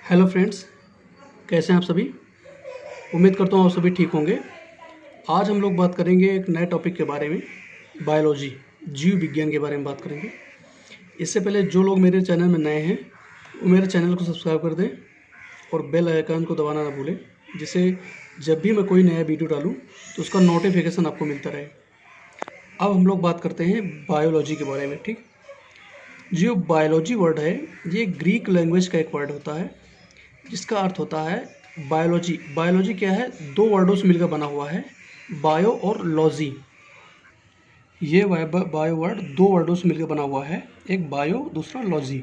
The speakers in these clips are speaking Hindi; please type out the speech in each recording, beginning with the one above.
हेलो फ्रेंड्स, कैसे हैं आप सभी। उम्मीद करता हूँ आप सभी ठीक होंगे। आज हम लोग बात करेंगे एक नए टॉपिक के बारे में, बायोलॉजी, जीव विज्ञान के बारे में बात करेंगे। इससे पहले जो लोग मेरे चैनल में नए हैं वो मेरे चैनल को सब्सक्राइब कर दें और बेल आइकन को दबाना ना भूलें, जिससे जब भी मैं कोई नया वीडियो डालूँ तो उसका नोटिफिकेशन आपको मिलता रहे। अब हम लोग बात करते हैं बायोलॉजी के बारे में। ठीक, जो बायोलॉजी वर्ड है ये ग्रीक लैंग्वेज का एक वर्ड होता है जिसका अर्थ होता है बायोलॉजी। बायोलॉजी क्या है, दो वर्डों से मिलकर बना हुआ है, बायो और लॉजी। ये बायो वर्ड दो वर्डों से मिलकर बना हुआ है, एक बायो दूसरा लॉजी।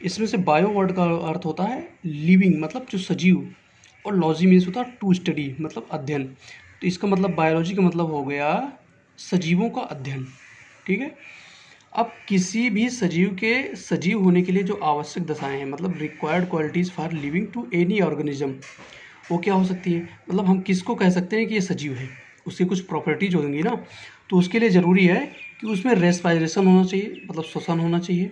इसमें से बायो वर्ड का अर्थ होता है लिविंग, मतलब जो सजीव, और लॉजी मीन्स होता है टू स्टडी, मतलब अध्ययन। तो इसका मतलब बायोलॉजी का मतलब हो गया सजीवों का अध्ययन। ठीक है। अब किसी भी सजीव के सजीव होने के लिए जो आवश्यक दशाएं हैं, मतलब required qualities for living to any organism, वो क्या हो सकती है। मतलब हम किसको कह सकते हैं कि ये सजीव है, उसकी कुछ प्रॉपर्टीज होंगी ना। तो उसके लिए ज़रूरी है कि उसमें रेस्पायरेशन होना चाहिए, मतलब श्वसन होना चाहिए,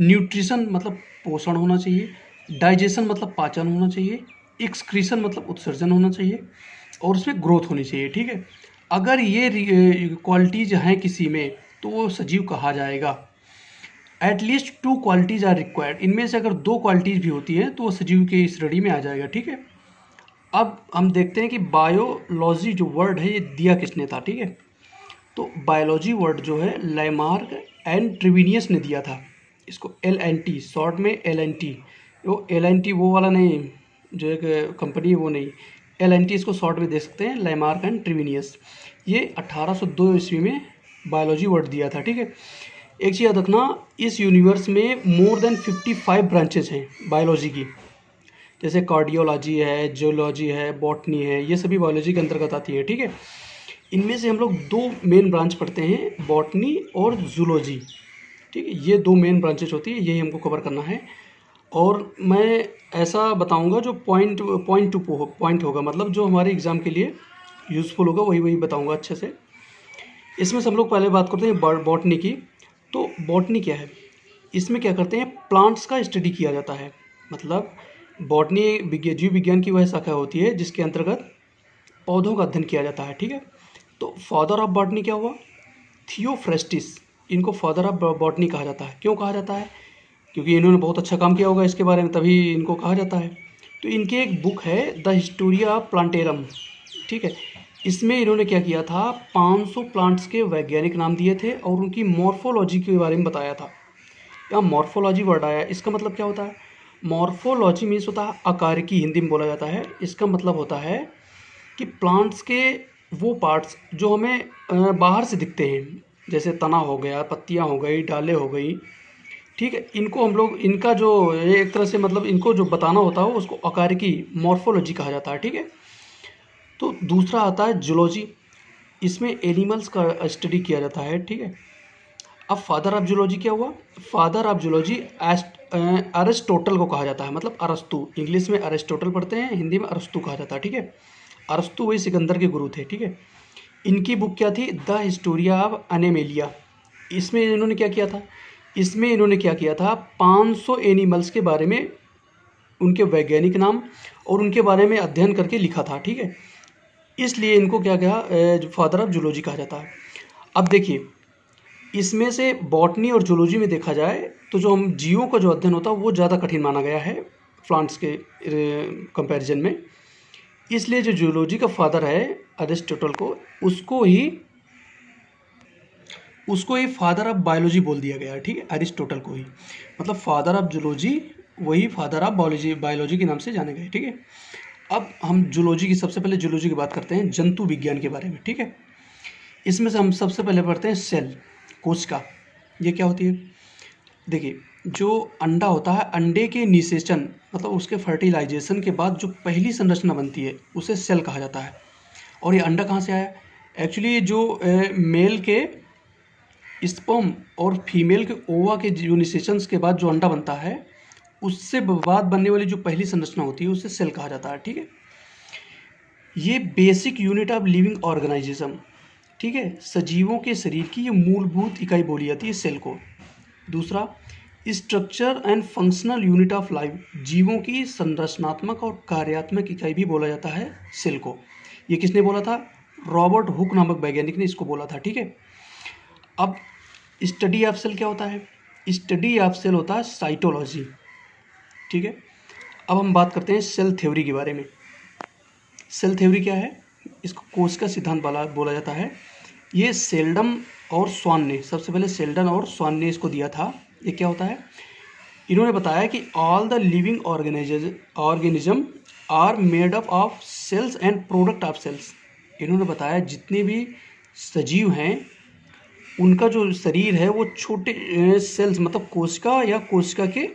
न्यूट्रिशन मतलब पोषण होना चाहिए, डाइजेशन मतलब पाचन होना चाहिए, एक्सक्रीशन मतलब उत्सर्जन होना चाहिए, और उसमें ग्रोथ होनी चाहिए। ठीक है। अगर ये क्वालिटीज हैं किसी में तो वो सजीव कहा जाएगा। At least two qualities are required, इनमें से अगर दो क्वालिटीज भी होती हैं तो वो सजीव के इस श्रेणी में आ जाएगा। ठीक है। अब हम देखते हैं कि बायोलॉजी जो वर्ड है ये दिया किसने था। ठीक है। तो बायोलॉजी वर्ड जो है लैमार्क एंड ट्रिविनियस ने दिया था इसको, LNT शॉर्ट में LNT। वो LNT वो वाला नहीं, जो एक कंपनी है वो नहीं, LNT इसको शॉर्ट में दे सकते हैं, लैमार्क एंड ट्रिविनियस। ये 1802 ईस्वी में बायोलॉजी वर्ड दिया था। ठीक है। एक चीज़ याद रखना, इस यूनिवर्स में मोर देन 55 ब्रांचेस हैं बायोलॉजी की, जैसे कार्डियोलॉजी है, जियोलॉजी है, बॉटनी है, ये सभी बायोलॉजी के अंतर्गत आती है। ठीक है। इनमें से हम लोग दो मेन ब्रांच पढ़ते हैं, बॉटनी और जूलॉजी। ठीक है, ये दो मेन ब्रांचेस होती है, यही हमको कवर करना है। और मैं ऐसा बताऊंगा जो पॉइंट टू पॉइंट होगा, मतलब जो हमारे एग्ज़ाम के लिए यूज़फुल होगा वही वही बताऊंगा अच्छे से। इसमें से हम लोग पहले बात करते हैं बॉटनी की। तो बॉटनी क्या है, इसमें क्या करते हैं, प्लांट्स का स्टडी किया जाता है। मतलब बॉटनी जीव विज्ञान की वह शाखा होती है जिसके अंतर्गत पौधों का अध्ययन किया जाता है। ठीक है। तो फादर ऑफ बॉटनी क्या हुआ, थियोफ्रेस्टिस। इनको फादर ऑफ बॉटनी कहा जाता है। क्यों कहा जाता है, क्योंकि इन्होंने बहुत अच्छा काम किया होगा इसके बारे में, तभी इनको कहा जाता है। तो इनकी एक बुक है द हिस्टोरिया प्लांटेरम। ठीक है। इसमें इन्होंने क्या किया था, 500 प्लांट्स के वैज्ञानिक नाम दिए थे और उनकी मॉर्फोलॉजी के बारे में बताया था। यहाँ मॉर्फोलॉजी वर्ड आया, इसका मतलब क्या होता है, मॉर्फोलॉजी मीन्स होता है आकारिकी, हिंदी में बोला जाता है। इसका मतलब होता है कि प्लांट्स के वो पार्ट्स जो हमें बाहर से दिखते हैं, जैसे तना हो गया, पत्तियां हो गई, डालें हो गई। ठीक है। इनको हम लोग, इनका जो एक तरह से मतलब इनको जो बताना होता है उसको आकारिकी, मॉर्फोलॉजी कहा जाता है। ठीक है। तो दूसरा आता है जूलॉजी, इसमें एनिमल्स का स्टडी किया जाता है। ठीक है। अब फादर ऑफ जूलॉजी क्या हुआ, फादर ऑफ जूलॉजी अरिस्टोटल को कहा जाता है, मतलब अरस्तु। इंग्लिश में अरिस्टोटल पढ़ते हैं, हिंदी में अरस्तु कहा जाता है। ठीक है। अरस्तु वही सिकंदर के गुरु थे। ठीक है। इनकी बुक क्या थी, द हिस्टोरिया ऑफ एनिमेलिया। इसमें इन्होंने क्या किया था, इसमें इन्होंने क्या किया था, 500 एनिमल्स के बारे में उनके वैज्ञानिक नाम और उनके बारे में अध्ययन करके लिखा था। ठीक है। इसलिए इनको क्या कहा, फादर ऑफ जूलॉजी कहा जाता है। अब देखिए, इसमें से बॉटनी और जूलॉजी में देखा जाए तो जो हम जीवों का जो अध्ययन होता है वो ज़्यादा कठिन माना गया है प्लांट्स के कंपैरिजन में। इसलिए जो जूलॉजी का फादर है अरिस्टोटल को, उसको ही फादर ऑफ बायोलॉजी बोल दिया गया है। ठीक है। अरिस्टोटल को ही, मतलब फादर ऑफ जूलॉजी वही फादर ऑफ बायोलॉजी के नाम से जाने गए। ठीक है। अब हम जूलॉजी की, सबसे पहले जूलॉजी की बात करते हैं, जंतु विज्ञान के बारे में। ठीक है। इसमें से हम सबसे पहले पढ़ते हैं सेल, कोशिका। ये क्या होती है, देखिए, जो अंडा होता है, अंडे के निषेचन मतलब उसके फर्टिलाइजेशन के बाद जो पहली संरचना बनती है उसे सेल कहा जाता है। और ये अंडा कहाँ से आया, एक्चुअली जो मेल के स्पर्म और फीमेल के ओवा के जो निषेचन के बाद जो अंडा बनता है उससे बाद बनने वाली जो पहली संरचना होती है उसे सेल कहा जाता है। ठीक है। ये basic unit of living organization. ठीक है। सजीवों के शरीर की ये मूलभूत इकाई बोली जाती है सेल को। दूसरा, structure and functional unit of life, जीवों की संरचनात्मक और कार्यात्मक इकाई भी बोला जाता है सेल को। ये किसने बोला था? रॉबर्ट हुक नामक वैज्ञानिक ने इसको बोला था, ठीक है। अब स्टडी ऑफ सेल क्या होता है? स्टडी ऑफ सेल होता है साइटोलॉजी, ठीक है। अब हम बात करते हैं सेल थ्योरी के बारे में। सेल थ्योरी क्या है? इसको कोशिका सिद्धांत बोला जाता है। ये सेल्डन और स्वान ने, सबसे पहले सेल्डन और स्वान ने इसको दिया था। ये क्या होता है? इन्होंने बताया कि all the living organism are made up of cells and product of cells. इन्होंने बताया जितने भी सजीव हैं उनका जो शरीर है वो छोटे सेल्स मतलब कोशिका या कोशिका के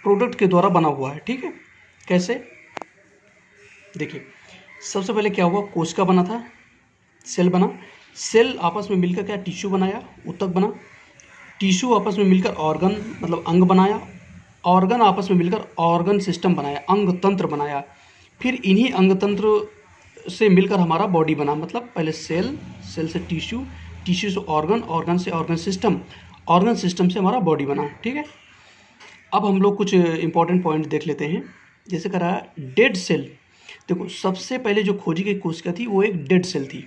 प्रोडक्ट के द्वारा बना हुआ है, ठीक है। कैसे? देखिए, सबसे पहले क्या हुआ? कोशिका बना था, सेल बना, सेल आपस में मिलकर क्या टिश्यू बनाया, ऊतक बना, टिश्यू आपस में मिलकर ऑर्गन मतलब अंग बनाया, ऑर्गन आपस में मिलकर ऑर्गन सिस्टम बनाया, अंग तंत्र बनाया, फिर इन्हीं अंग तंत्र से मिलकर हमारा बॉडी बना। मतलब पहले सेल, सेल से टिश्यू, टिश्यू से ऑर्गन, ऑर्गन से ऑर्गन सिस्टम, ऑर्गन सिस्टम से हमारा बॉडी बना, ठीक है। अब हम लोग कुछ इंपॉर्टेंट पॉइंट देख लेते हैं। जैसे करा डेड सेल। देखो, सबसे पहले जो खोजी गई कोशिका थी वो एक डेड सेल थी,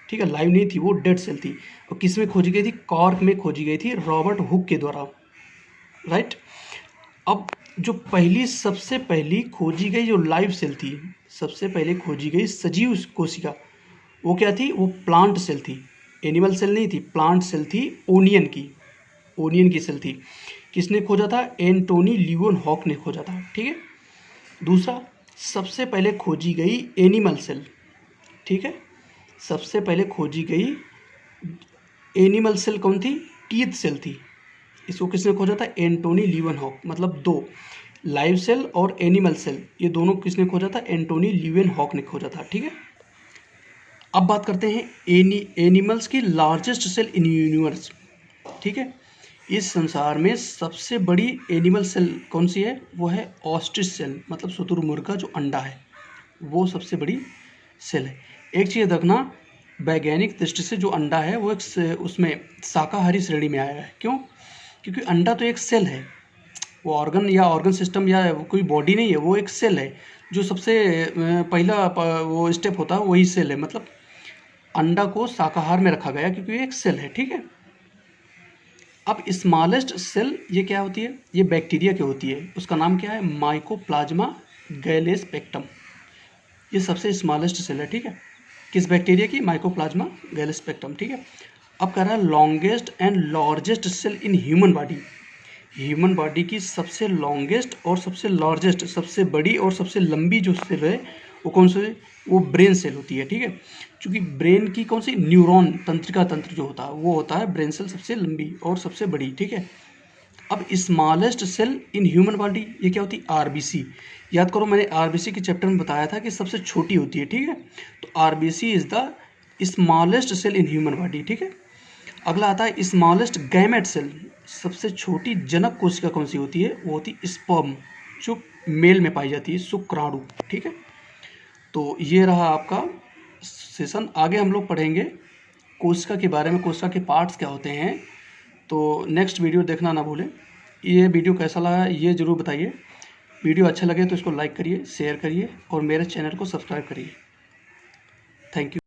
ठीक है, लाइव नहीं थी, वो डेड सेल थी। और किस में खोजी गई थी? कॉर्क में खोजी गई थी, रॉबर्ट हुक के द्वारा, राइट। अब जो सबसे पहली खोजी गई जो लाइव सेल थी, सबसे पहले खोजी गई सजीव कोशिका, वो क्या थी? वो प्लांट सेल थी, एनिमल सेल नहीं थी, प्लांट सेल थी, ओनियन की सेल थी। किसने खोजा था? एंटोनी ल्यूवेनहॉक ने खोजा था, ठीक है। दूसरा, सबसे पहले खोजी गई एनिमल सेल, ठीक है, सबसे पहले खोजी गई एनिमल सेल कौन थी? टीथ सेल थी। इसको किसने खोजा था? एंटोनी ल्यूवेनहॉक। मतलब दो, लाइव सेल और एनिमल सेल, ये दोनों किसने खोजा था? एंटोनी ल्यूवेनहॉक ने खोजा था, ठीक है। अब बात करते हैं एनिमल्स की लार्जेस्ट सेल इन यूनिवर्स, ठीक है। इस संसार में सबसे बड़ी एनिमल सेल कौन सी है? वो है ऑस्ट्रिच सेल, मतलब शुतुरमुर्ग का जो अंडा है वो सबसे बड़ी सेल है। एक चीज़ रखना, वैज्ञानिक दृष्टि से जो अंडा है वो एक उसमें शाकाहारी श्रेणी में आया है। क्यों? क्योंकि अंडा तो एक सेल है, वो ऑर्गन या ऑर्गन सिस्टम या कोई बॉडी नहीं है, वो एक सेल है। जो सबसे पहला वो स्टेप होता है वही सेल है। मतलब अंडा को शाकाहार में रखा गया क्योंकि एक सेल है, ठीक है। अब स्मॉलेस्ट सेल ये क्या होती है? ये बैक्टीरिया की होती है। उसका नाम क्या है? माइकोप्लाज्मा गैलेस्पेक्टम। ये सबसे स्मॉलेस्ट सेल है, ठीक है। किस बैक्टीरिया की? माइकोप्लाज्मा गैलेस्पेक्टम, ठीक है। अब कह रहा है longest and largest cell in human body. Human body की सबसे लॉन्गेस्ट और सबसे लार्जेस्ट, सबसे बड़ी और सबसे लंबी जो सेल है वो कौन सी? वो ब्रेन सेल होती है, ठीक है। क्योंकि ब्रेन की कौन सी न्यूरॉन तंत्रिका तंत्र जो होता है वो होता है ब्रेन सेल सबसे लंबी और सबसे बड़ी, ठीक है। अब smallest cell in human body ये क्या होती है? आरबीसी। याद करो, मैंने आरबीसी के चैप्टर में बताया था कि सबसे छोटी होती है, ठीक है। तो RBC is the smallest cell in human body, ठीक है। अगला आता है स्मॉलेस्ट गैमेट सेल। सबसे छोटी जनक कोशिका कौन सी होती है? वो होती है स्पर्म, जो मेल में पाई जाती है, शुक्राणु, ठीक है। तो ये रहा आपका सेशन। आगे हम लोग पढ़ेंगे कोशिका के बारे में, कोशिका के पार्ट्स क्या होते हैं। तो नेक्स्ट वीडियो देखना ना भूलें। ये वीडियो कैसा लगा ये ज़रूर बताइए। वीडियो अच्छा लगे तो इसको लाइक करिए, शेयर करिए और मेरे चैनल को सब्सक्राइब करिए। Thank you.